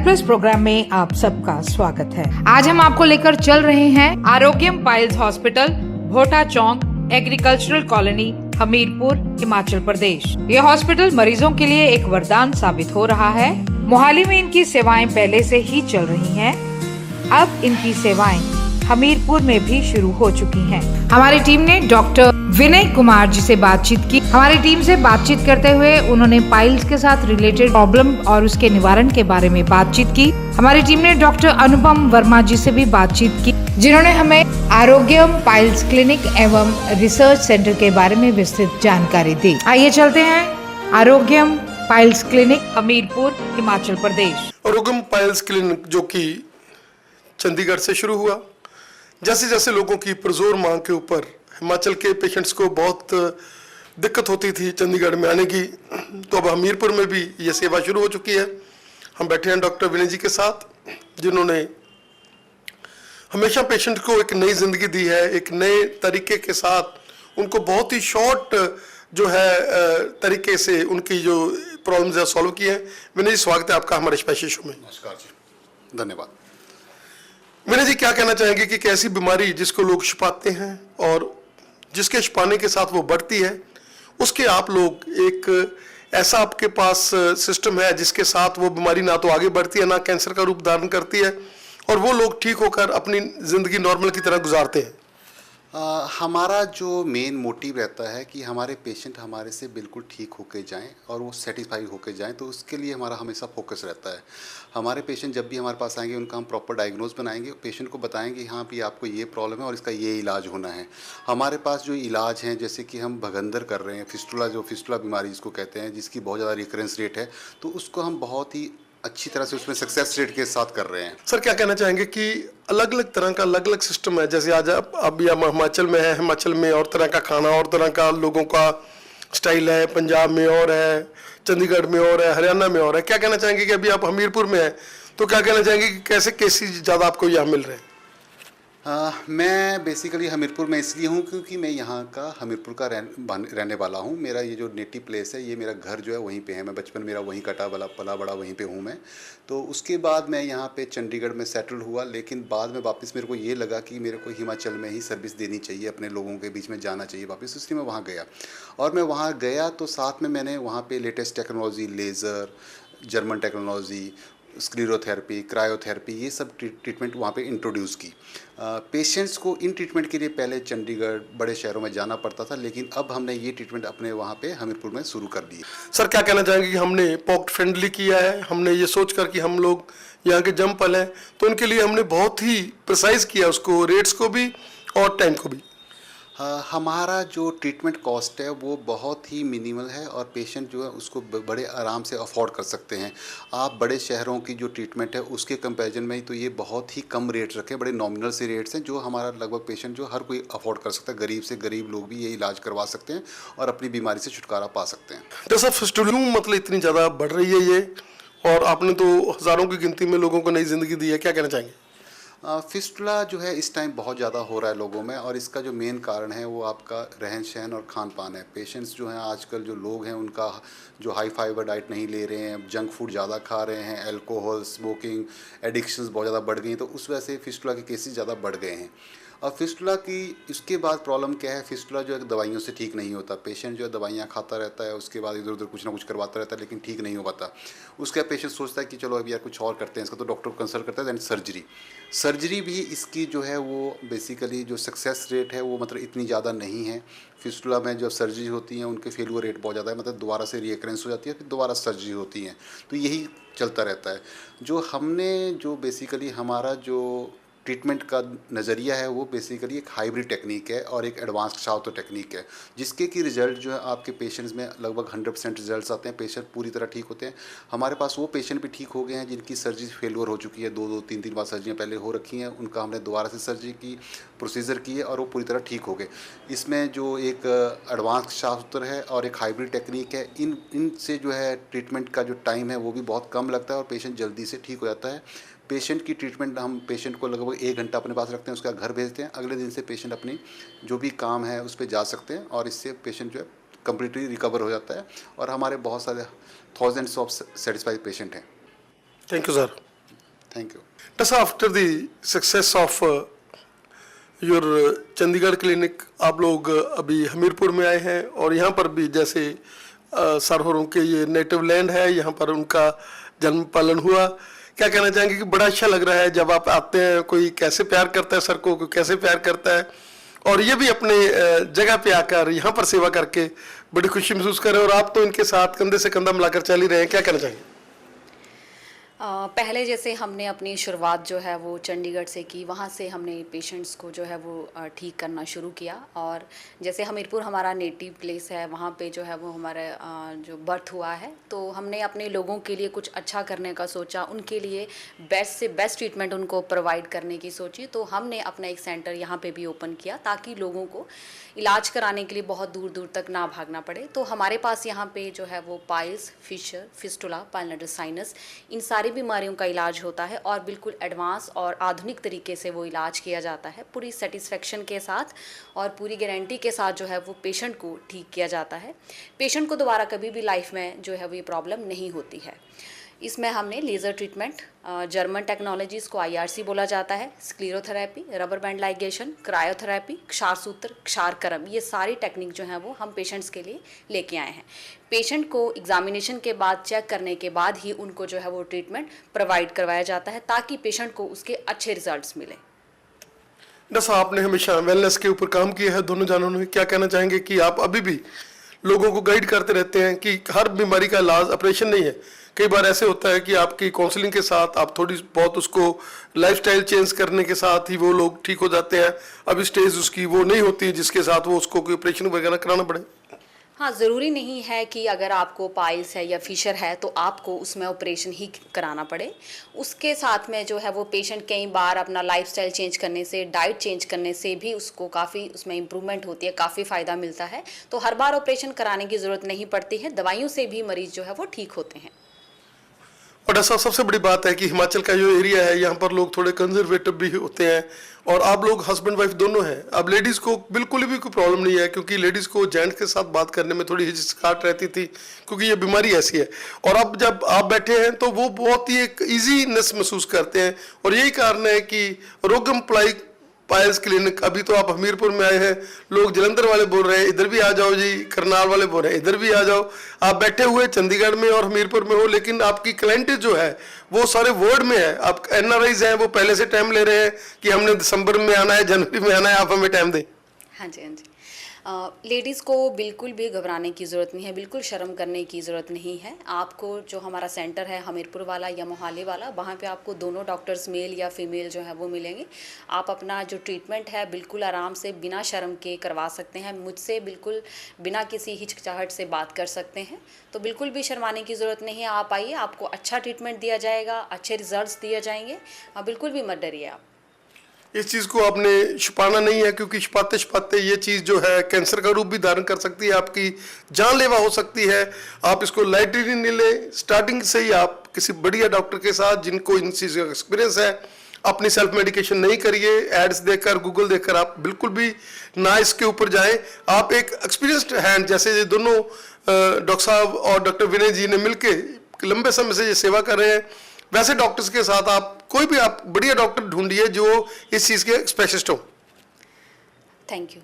Plus programme में आप सबका स्वागत है। आज हम आपको लेकर चल रहे हैं आरोग्यम पाइल्स हॉस्पिटल, भोटा चौक, एग्रीकल्चरल कॉलोनी, हमीरपुर, हिमाचल प्रदेश। यह हॉस्पिटल मरीजों के लिए एक वरदान साबित हो रहा है। मोहाली में इनकी सेवाएं पहले से ही चल रही हैं। अब इनकी सेवाएं हमीरपुर में भी शुरू हो चुकी हैं। हमारी टीम ने डॉक्टर विनय कुमार जी से बातचीत की। हमारी टीम से बातचीत करते हुए उन्होंने पाइल्स के साथ रिलेटेड प्रॉब्लम और उसके निवारण के बारे में बातचीत की। हमारी टीम ने डॉक्टर अनुपम वर्मा जी से भी बातचीत की, जिन्होंने हमें आरोग्यम पाइल्स क्लिनिक एवं रिसर्च सेंटर के बारे में विस्तृत जानकारी दी। आइए चलते हैं आरोग्यम पाइल्स क्लिनिक, हमीरपुर, हिमाचल प्रदेश। आरोग्यम पाइल्स क्लिनिक जो कि चंडीगढ़ से शुरू हुआ, जैसे जैसे लोगों की पुरजोर मांग के ऊपर हिमाचल के पेशेंट्स को बहुत दिक्कत होती थी चंडीगढ़ में आने की, तो अब हमीरपुर में भी ये सेवा शुरू हो चुकी है। हम बैठे हैं डॉक्टर विनय जी के साथ, जिन्होंने हमेशा पेशेंट को एक नई जिंदगी दी है, एक नए तरीके के साथ उनको बहुत ही शॉर्ट जो है तरीके से उनकी जो प्रॉब्लम्स है सॉल्व की है। विनय जी, स्वागत है आपका हमारे स्पेशल शो में। नमस्कार जी, धन्यवाद। विनय जी, क्या कहना चाहेंगे कि कैसी बीमारी जिसको लोग छिपाते हैं और जिसके छिपाने के साथ वो बढ़ती है, उसके आप लोग एक ऐसा आपके पास सिस्टम है जिसके साथ वो बीमारी ना तो आगे बढ़ती है, ना कैंसर का रूप धारण करती है, और वो लोग ठीक होकर अपनी ज़िंदगी नॉर्मल की तरह गुजारते हैं। हमारा जो मेन मोटिव रहता है कि हमारे पेशेंट हमारे से बिल्कुल ठीक होके जाएं और वो सेटिस्फाई होके जाएं, तो उसके लिए हमारा हमेशा फोकस रहता है। हमारे पेशेंट जब भी हमारे पास आएंगे, उनका हम प्रॉपर डायग्नोज बनाएंगे, पेशेंट को बताएंगे हाँ भी आपको ये प्रॉब्लम है और इसका ये इलाज होना है। हमारे पास जो इलाज हैं, जैसे कि हम भगंदर कर रहे हैं, फिस्टुला बीमारी जिसको कहते हैं, जिसकी बहुत ज़्यादा रिकरेंस रेट है, तो उसको हम बहुत ही अच्छी तरह से उसमें सक्सेस रेट के साथ कर रहे हैं। सर, क्या कहना चाहेंगे कि अलग अलग तरह का अलग अलग सिस्टम है, जैसे आज आप अभी हम हिमाचल में है, हिमाचल में और तरह का खाना और तरह का लोगों का स्टाइल है, पंजाब में और है, चंडीगढ़ में और है, हरियाणा में और है। क्या कहना चाहेंगे कि अभी आप हमीरपुर में हैं, तो क्या कहना चाहेंगे कि कैसे केसेस ज़्यादा आपको यहाँ मिल रहे हैं? मैं बेसिकली हमीरपुर में इसलिए हूँ क्योंकि मैं यहाँ का हमीरपुर का रहने वाला हूँ। मेरा ये जो नेटिव प्लेस है, ये मेरा घर जो है वहीं पे है। मैं बचपन मेरा वहीं कटा पला बड़ा वहीं पे हूँ मैं। तो उसके बाद मैं यहाँ पे चंडीगढ़ में सेटल हुआ, लेकिन बाद में वापस मेरे को ये लगा कि मेरे को हिमाचल में ही सर्विस देनी चाहिए, अपने लोगों के बीच में जाना चाहिए वापस, इसलिए मैं वहाँ गया। और मैं वहाँ गया तो साथ में मैंने वहाँ पर latest technology, laser, German technology, sclerotherapy, cryotherapy, ये सब ट्रीटमेंट वहाँ पे इंट्रोड्यूस की। पेशेंट्स को इन ट्रीटमेंट के लिए पहले चंडीगढ़ बड़े शहरों में जाना पड़ता था, लेकिन अब हमने ये ट्रीटमेंट अपने वहाँ पे हमीरपुर में शुरू कर दी। सर, क्या कहना चाहेंगे कि हमने पॉकेट फ्रेंडली किया है, हमने ये सोच कर कि हम लोग यहाँ के जमपल हैं, तो उनके लिए हमने बहुत ही प्रिसाइज किया उसको, रेट्स को भी और टाइम को भी। हमारा जो ट्रीटमेंट कॉस्ट है वो बहुत ही मिनिमल है और पेशेंट जो है उसको बड़े आराम से अफोर्ड कर सकते हैं। आप बड़े शहरों की जो ट्रीटमेंट है उसके कंपैरिजन में तो ये बहुत ही कम रेट रखे, बड़े नॉमिनल से रेट्स हैं, जो हमारा लगभग पेशेंट जो हर कोई अफोर्ड कर सकता है। गरीब से गरीब लोग भी ये इलाज करवा सकते हैं और अपनी बीमारी से छुटकारा पा सकते हैं। तो सर, फिस्टुला मतलब इतनी ज़्यादा बढ़ रही है ये, और आपने तो हज़ारों की गिनती में लोगों को नई ज़िंदगी दी है, क्या कहना चाहेंगे? फिस्टुला जो है इस टाइम बहुत ज़्यादा हो रहा है लोगों में, और इसका जो मेन कारण है वो आपका रहन सहन और खान पान है। पेशेंट्स जो हैं आजकल जो लोग हैं उनका जो हाई फाइबर डाइट नहीं ले रहे हैं, जंक फूड ज़्यादा खा रहे हैं, अल्कोहल, स्मोकिंग, एडिक्शंस बहुत ज़्यादा बढ़ गई हैं, तो उस वजह से फिस्टुला के केसेस ज़्यादा बढ़ गए हैं। और फिस्टुला की इसके बाद प्रॉब्लम क्या है, फिस्टुला जो है दवाइयों से ठीक नहीं होता। पेशेंट जो है दवाइयाँ खाता रहता है, उसके बाद इधर उधर कुछ ना कुछ करवाता रहता है, लेकिन ठीक नहीं हो पाता। उसका पेशेंट सोचता है कि चलो अभी यार कुछ और करते हैं इसका, तो डॉक्टर को कंसल्ट करता है। दैन सर्जरी भी इसकी जो है वो बेसिकली जो सक्सेस रेट है वो मतलब इतनी ज़्यादा नहीं है। फिस्टुला में जब सर्जरी होती है उनके फेलियर रेट बहुत ज़्यादा है, मतलब दोबारा से रिकरेंस हो जाती है, फिर दोबारा सर्जरी होती है, तो यही चलता रहता है। जो बेसिकली हमारा जो ट्रीटमेंट का नज़रिया है वो बेसिकली एक हाइब्रिड टेक्निक है और एक एडवांस्ड शाउतो टेक्निक है, जिसके की रिज़ल्ट जो है आपके पेशेंट्स में लगभग 100% रिजल्ट्स आते हैं। पेशेंट पूरी तरह ठीक होते हैं। हमारे पास वो पेशेंट भी ठीक हो गए हैं जिनकी सर्जरी फेलियर हो चुकी है, 2-2, 3-3 बार सर्जरियाँ पहले हो रखी हैं, उनका हमने दोबारा से सर्जरी की, प्रोसीजर की है और वो पूरी तरह ठीक हो गए। इसमें जो एक एडवांस शास्त्र है और एक हाइब्रिड टेक्निक है, इनसे जो है ट्रीटमेंट का जो टाइम है वो भी बहुत कम लगता है और पेशेंट जल्दी से ठीक हो जाता है। पेशेंट की ट्रीटमेंट हम पेशेंट को लगभग 1 घंटा अपने पास रखते हैं, उसका घर भेजते हैं। अगले दिन से पेशेंट अपनी जो भी काम है उस पर जा सकते हैं और इससे पेशेंट जो है कम्प्लीटली रिकवर हो जाता है और हमारे बहुत सारे थाउजेंड्स ऑफ सेटिस्फाइड पेशेंट हैं। Thank you sir. Thank you. Just after the success of your Chandigarh clinic, आप लोग अभी हमीरपुर में आए हैं और यहाँ पर भी जैसे सरहरों के ये नेटिव लैंड है, यहाँ पर उनका जन्म पालन हुआ। क्या कहना चाहेंगे कि बड़ा अच्छा लग रहा है जब आप आते हैं, कोई कैसे प्यार करता है सर को, कोई कैसे प्यार करता है, और ये भी अपने जगह पे आकर यहाँ पर सेवा करके बड़ी खुशी महसूस कर रहे हैं और आप तो इनके साथ कंधे से कंधा मिलाकर चल ही रहे हैं। क्या कहना चाहेंगे? पहले जैसे हमने अपनी शुरुआत जो है वो चंडीगढ़ से की, वहाँ से हमने पेशेंट्स को जो है वो ठीक करना शुरू किया। और जैसे हमीरपुर हमारा नेटिव प्लेस है, वहाँ पे जो है वो हमारा जो बर्थ हुआ है, तो हमने अपने लोगों के लिए कुछ अच्छा करने का सोचा, उनके लिए बेस्ट से बेस्ट ट्रीटमेंट उनको प्रोवाइड करने की सोची। तो हमने अपना एक सेंटर यहाँ पे भी ओपन किया ताकि लोगों को इलाज कराने के लिए बहुत दूर दूर तक ना भागना पड़े। तो हमारे पास यहाँ पे जो है वो पाइल्स, फिशर, फिस्टुला, पाइलोनेटल साइनस, इन सारी बीमारियों का इलाज होता है और बिल्कुल एडवांस और आधुनिक तरीके से वो इलाज किया जाता है, पूरी सेटिस्फेक्शन के साथ और पूरी गारंटी के साथ जो है वो पेशेंट को ठीक किया जाता है। पेशेंट को दोबारा कभी भी लाइफ में जो है वो ये प्रॉब्लम नहीं होती है। इसमें हमने लेज़र ट्रीटमेंट, जर्मन टेक्नोलॉजीज़ को IRC बोला जाता है, sclerotherapy, rubber band ligation, cryotherapy, क्षार सूत्र, क्षार करम, ये सारी टेक्निक जो है वो हम पेशेंट्स के लिए लेके आए हैं। पेशेंट को एग्जामिनेशन के बाद, चेक करने के बाद ही उनको जो है वो ट्रीटमेंट प्रोवाइड करवाया जाता है ताकि पेशेंट को उसके अच्छे रिजल्ट्स मिले। डॉक्टर साहब, आपने हमेशा वेलनेस के ऊपर काम किया है दोनों जानों ने। क्या कहना चाहेंगे कि आप अभी भी लोगों को गाइड करते रहते हैं कि हर बीमारी का इलाज ऑपरेशन नहीं है? कई बार ऐसे होता है कि आपकी काउंसलिंग के साथ आप थोड़ी बहुत उसको लाइफस्टाइल चेंज करने के साथ ही वो लोग ठीक हो जाते हैं। अब स्टेज उसकी वो नहीं होती जिसके साथ वो उसको कोई ऑपरेशन वगैरह कराना पड़े। हाँ, ज़रूरी नहीं है कि अगर आपको पाइल्स है या फिशर है तो आपको उसमें ऑपरेशन ही कराना पड़े। उसके साथ में जो है वो पेशेंट कई बार अपना लाइफस्टाइल चेंज करने से, डाइट चेंज करने से भी उसको काफ़ी उसमें इम्प्रूवमेंट होती है, काफ़ी फ़ायदा मिलता है। तो हर बार ऑपरेशन कराने की ज़रूरत नहीं पड़ती है, दवाइयों से भी मरीज़ जो है वो ठीक होते हैं। और डॉक्टर साहब, सबसे बड़ी बात है कि हिमाचल का जो एरिया है यहाँ पर लोग थोड़े कंजर्वेटिव भी होते हैं और आप लोग हस्बैंड वाइफ दोनों हैं। अब लेडीज़ को बिल्कुल भी कोई प्रॉब्लम नहीं है, क्योंकि लेडीज़ को जेंट्स के साथ बात करने में थोड़ी हिचकिचाहट रहती थी क्योंकि ये बीमारी ऐसी है। और अब जब आप बैठे हैं तो वो बहुत ही एक ईजीनेस महसूस करते हैं और यही कारण है कि रोगम पाइल्स क्लिनिक, अभी तो आप हमीरपुर में आए हैं, लोग जलंधर वाले बोल रहे हैं इधर भी आ जाओ जी, करनाल वाले बोल रहे हैं इधर भी आ जाओ। आप बैठे हुए चंडीगढ़ में और हमीरपुर में हो, लेकिन आपकी क्लाइंट जो है वो सारे वर्ल्ड में है। आप NRIs हैं, वो पहले से टाइम ले रहे हैं कि हमने दिसंबर में आना है, जनवरी में आना है, आप हमें टाइम दें। हाँ जी, हाँ जी। लेडीज़ को बिल्कुल भी घबराने की ज़रूरत नहीं है, बिल्कुल शर्म करने की ज़रूरत नहीं है। आपको जो हमारा सेंटर है हमीरपुर वाला या मोहाली वाला, वहाँ पे आपको दोनों डॉक्टर्स मेल या फीमेल जो है वो मिलेंगे। आप अपना जो ट्रीटमेंट है बिल्कुल आराम से बिना शर्म के करवा सकते हैं, मुझसे बिल्कुल बिना किसी हिचकिचाहट से बात कर सकते हैं। तो बिल्कुल भी शर्माने की ज़रूरत नहीं है, आप आइए, आपको अच्छा ट्रीटमेंट दिया जाएगा, अच्छे रिजल्ट्स दिए जाएंगे। बिल्कुल भी मत डरिए आप। इस चीज़ को आपने छुपाना नहीं है, क्योंकि छुपाते छुपाते ये चीज़ जो है कैंसर का रूप भी धारण कर सकती है, आपकी जानलेवा हो सकती है। आप इसको लाइटली नहीं लें। स्टार्टिंग से ही आप किसी बढ़िया डॉक्टर के साथ जिनको इन चीज़ का एक्सपीरियंस है, अपनी सेल्फ मेडिकेशन नहीं करिए। एड्स देखकर, गूगल देखकर आप बिल्कुल भी ना इसके ऊपर जाएं। आप एक एक्सपीरियंस्ड हैंड, जैसे ये दोनों डॉक्टर साहब और डॉक्टर विनय जी ने मिलकर लंबे समय से ये सेवा कर रहे हैं, वैसे डॉक्टर्स के साथ आप कोई भी आप बढ़िया डॉक्टर ढूंढिए जो इस चीज़ के स्पेशलिस्ट हो। Thank you.